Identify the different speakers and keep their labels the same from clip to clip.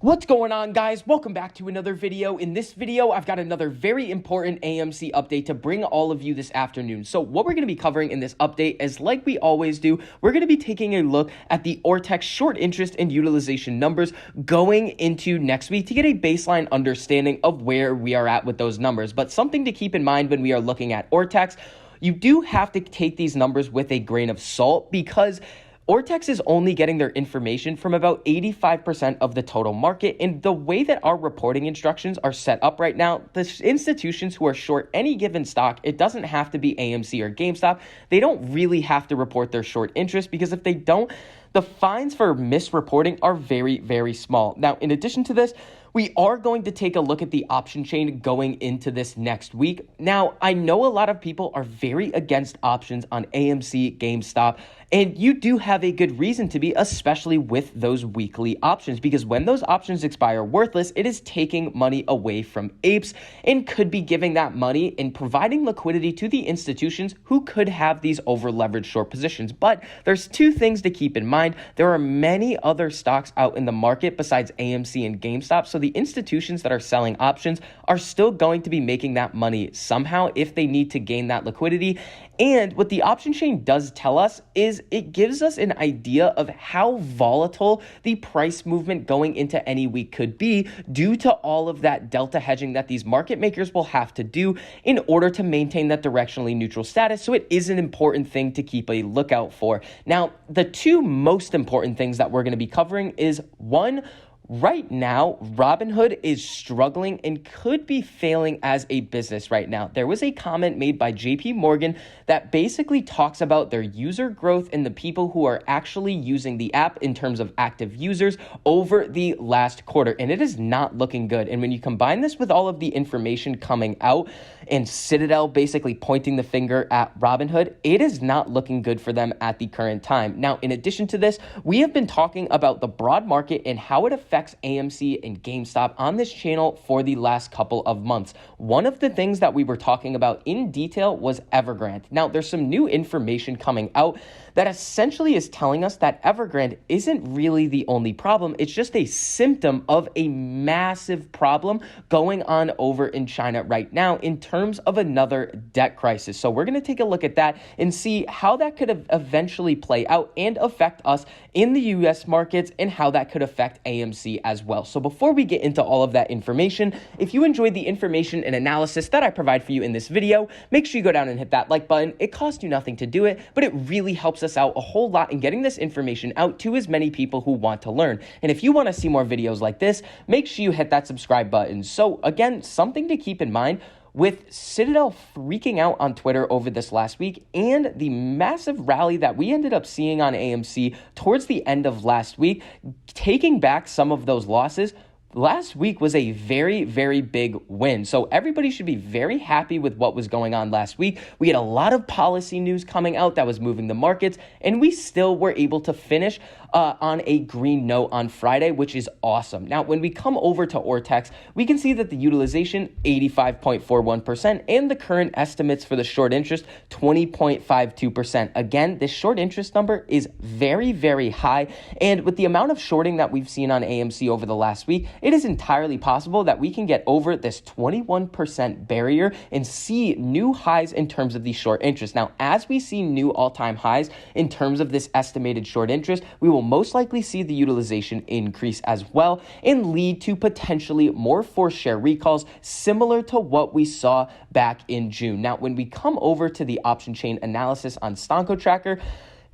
Speaker 1: What's going on, guys? Welcome back to another video. In this video, I've got another very important AMC update to bring all of you this afternoon. So what we're going to be covering in this update is, like we always do, we're going to be taking a look at the Ortex short interest and utilization numbers going into next week to get a baseline understanding of where we are at with those numbers. But something to keep in mind when we are looking at Ortex, you do have to take these numbers with a grain of salt because Ortex is only getting their information from about 85% of the total market, and the way that our reporting instructions are set up right now, the institutions who are short any given stock, it doesn't have to be AMC or GameStop, they don't really have to report their short interest, because if they don't, the fines for misreporting are very, very small. Now, in addition to this, we are going to take a look at the option chain going into this next week. Now, I know a lot of people are very against options on AMC, GameStop, and you do have a good reason to be, especially with those weekly options, because when those options expire worthless, it is taking money away from apes and could be giving that money and providing liquidity to the institutions who could have these over-leveraged short positions. But there's two things to keep in mind. There are many other stocks out in the market besides AMC and GameStop, so the institutions that are selling options are still going to be making that money somehow if they need to gain that liquidity. And what the option chain does tell us is it gives us an idea of how volatile the price movement going into any week could be due to all of that delta hedging that these market makers will have to do in order to maintain that directionally neutral status. So it is an important thing to keep a lookout for. Now, the two most important things that we're going to be covering is, one, right now, Robinhood is struggling and could be failing as a business right now. There was a comment made by JP Morgan that basically talks about their user growth and the people who are actually using the app in terms of active users over the last quarter, and it is not looking good. And when you combine this with all of the information coming out and Citadel basically pointing the finger at Robinhood, it is not looking good for them at the current time. Now, in addition to this, we have been talking about the broad market and how it affects AMC and GameStop on this channel for the last couple of months. One of the things that we were talking about in detail was Evergrande. Now, there's some new information coming out that essentially is telling us that Evergrande isn't really the only problem. It's just a symptom of a massive problem going on over in China right now in terms of another debt crisis. So we're going to take a look at that and see how that could eventually play out and affect us in the US markets and how that could affect AMC as well. So before we get into all of that information, if you enjoyed the information and analysis that I provide for you in this video, make sure you go down and hit that like button. It costs you nothing to do it, but it really helps us out a whole lot in getting this information out to as many people who want to learn. And if you want to see more videos like this, make sure you hit that subscribe button. So again, something to keep in mind, with Citadel freaking out on Twitter over this last week and the massive rally that we ended up seeing on AMC towards the end of last week, taking back some of those losses, last week was a very, very big win. So everybody should be very happy with what was going on last week. We had a lot of policy news coming out that was moving the markets, and we still were able to finish on a green note on Friday, which is awesome. Now, when we come over to Ortex, we can see that the utilization, 85.41%, and the current estimates for the short interest, 20.52%. Again, this short interest number is very, very high, and with the amount of shorting that we've seen on AMC over the last week, it is entirely possible that we can get over this 21% barrier and see new highs in terms of the short interest. Now, as we see new all-time highs in terms of this estimated short interest, we will most likely see the utilization increase as well and lead to potentially more forced share recalls similar to what we saw back in June. Now, when we come over to the option chain analysis on Stonko Tracker,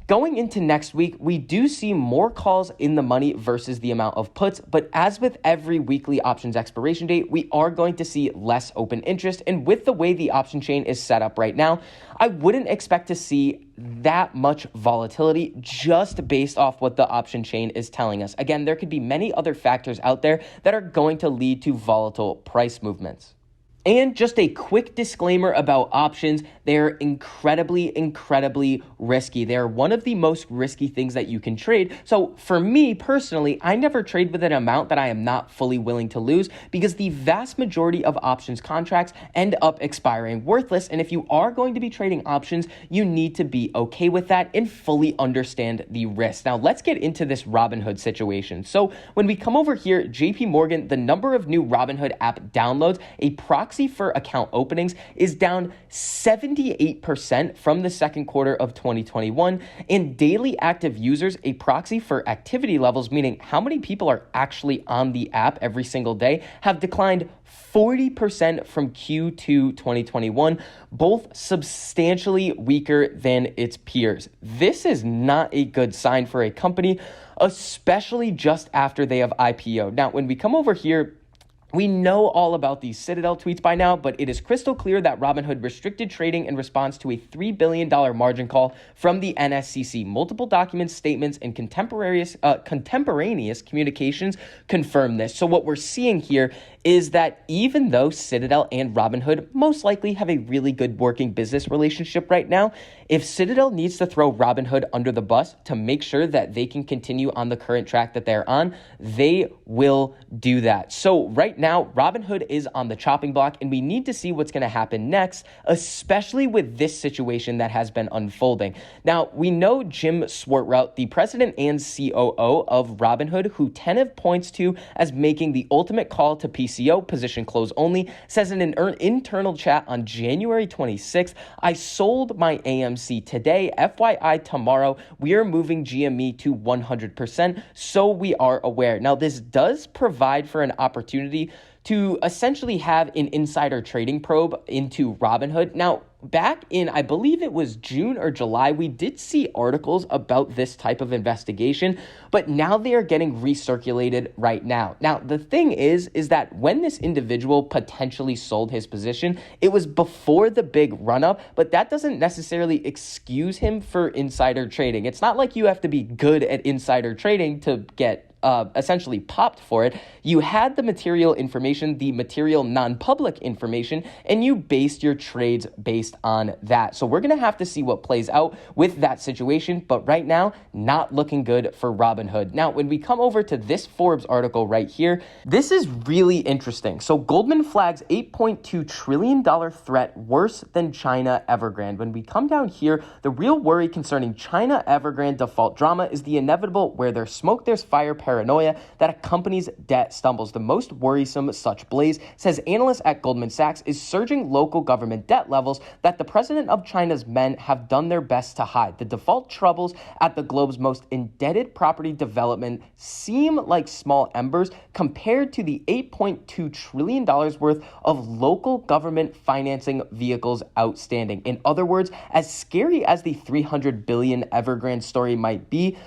Speaker 1: going into next week, we do see more calls in the money versus the amount of puts, but as with every weekly options expiration date, we are going to see less open interest, and with the way the option chain is set up right now, I wouldn't expect to see that much volatility just based off what the option chain is telling us. Again, there could be many other factors out there that are going to lead to volatile price movements. And just a quick disclaimer about options. They're incredibly risky. They're one of the most risky things that you can trade. So for me personally, I never trade with an amount that I am not fully willing to lose, because the vast majority of options contracts end up expiring worthless. And if you are going to be trading options, you need to be okay with that and fully understand the risk. Now let's get into this Robinhood situation. So when we come over here, JP Morgan, the number of new Robinhood app downloads, a proxy for account openings, is down 78% from the second quarter of 2021, and daily active users, a proxy for activity levels, meaning how many people are actually on the app every single day, have declined 40% from Q2 2021, both substantially weaker than its peers. This is not a good sign for a company, especially just after they have IPO'd. Now, when we come over here, we know all about these Citadel tweets by now, but it is crystal clear that Robinhood restricted trading in response to a $3 billion margin call from the NSCC. Multiple documents, statements, and contemporaneous communications confirm this. So what we're seeing here is that even though Citadel and Robinhood most likely have a really good working business relationship right now, if Citadel needs to throw Robinhood under the bus to make sure that they can continue on the current track that they're on, they will do that. So right now, Robinhood is on the chopping block, and we need to see what's going to happen next, especially with this situation that has been unfolding. Now, we know Jim Swartrout, the president and COO of Robinhood, who Tenev points to as making the ultimate call to PCO, position close only, says in an internal chat on January 26th, "I sold my AMC today. FYI, tomorrow we are moving GME to 100%, so we are aware." Now, this does provide for an opportunity to essentially have an insider trading probe into Robinhood. Now, back in, I believe it was June or July, we did see articles about this type of investigation, but now they are getting recirculated right now. Now, the thing is that when this individual potentially sold his position, it was before the big run-up, but that doesn't necessarily excuse him for insider trading. It's not like you have to be good at insider trading to get essentially popped for it. You had the material information, the material non-public information, and you based your trades based on that. So we're going to have to see what plays out with that situation, but right now, not looking good for Robinhood. Now, when we come over to this Forbes article right here, this is really interesting. So Goldman flags $8.2 trillion threat worse than China Evergrande. When we come down here, the real worry concerning China Evergrande default drama is the inevitable "where there's smoke, there's fire" paranoia that accompanies debt stumbles. The most worrisome such blaze, says analyst at Goldman Sachs, is surging local government debt levels that the president of China's men have done their best to hide. The default troubles at the globe's most indebted property development seem like small embers compared to the $8.2 trillion worth of local government financing vehicles outstanding. In other words, as scary as the $300 billion Evergrande story might be,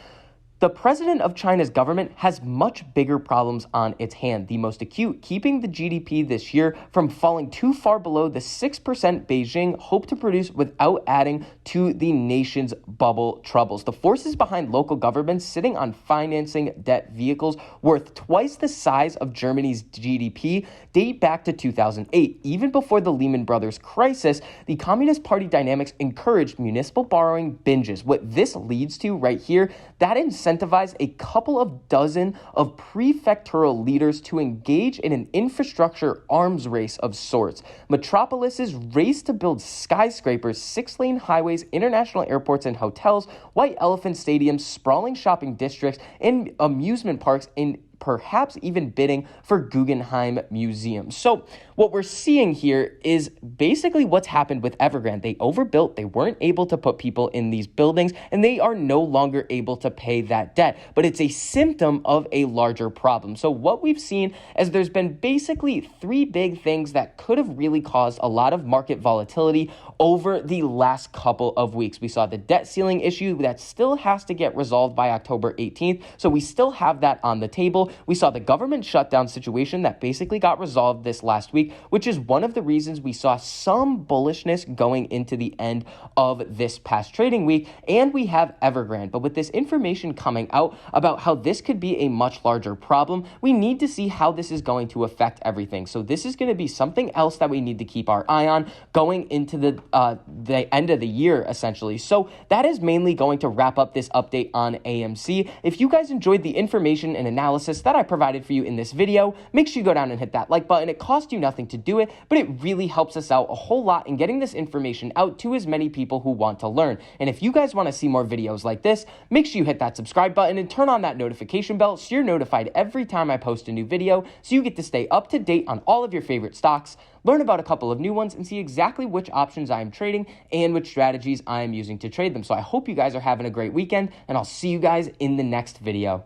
Speaker 1: the president of China's government has much bigger problems on its hand. The most acute, keeping the GDP this year from falling too far below the 6% Beijing hoped to produce without adding to the nation's bubble troubles. The forces behind local governments sitting on financing debt vehicles worth twice the size of Germany's GDP date back to 2008. Even before the Lehman Brothers crisis, the Communist Party dynamics encouraged municipal borrowing binges. What this leads to right here, that incentivize a couple of dozen of prefectural leaders to engage in an infrastructure arms race of sorts. Metropolises race to build skyscrapers, 6-lane highways, international airports and hotels, white elephant stadiums, sprawling shopping districts, and amusement parks, in perhaps even bidding for Guggenheim Museum. So what we're seeing here is basically what's happened with Evergrande. They overbuilt, they weren't able to put people in these buildings, and they are no longer able to pay that debt. But it's a symptom of a larger problem. So what we've seen is there's been basically three big things that could have really caused a lot of market volatility over the last couple of weeks. We saw the debt ceiling issue that still has to get resolved by October 18th. So we still have that on the table. Article, we saw the government shutdown situation that basically got resolved this last week, which is one of the reasons we saw some bullishness going into the end of this past trading week. And we have Evergrande. But with this information coming out about how this could be a much larger problem, we need to see how this is going to affect everything. So this is going to be something else that we need to keep our eye on going into the end of the year, essentially. So that is mainly going to wrap up this update on AMC. If you guys enjoyed the information and analysis that I provided for you in this video, make sure you go down and hit that like button. It costs you nothing to do it, but it really helps us out a whole lot in getting this information out to as many people who want to learn. And if you guys want to see more videos like this, make sure you hit that subscribe button and turn on that notification bell so you're notified every time I post a new video, so you get to stay up to date on all of your favorite stocks, learn about a couple of new ones, and see exactly which options I am trading and which strategies I am using to trade them. So I hope you guys are having a great weekend, and I'll see you guys in the next video.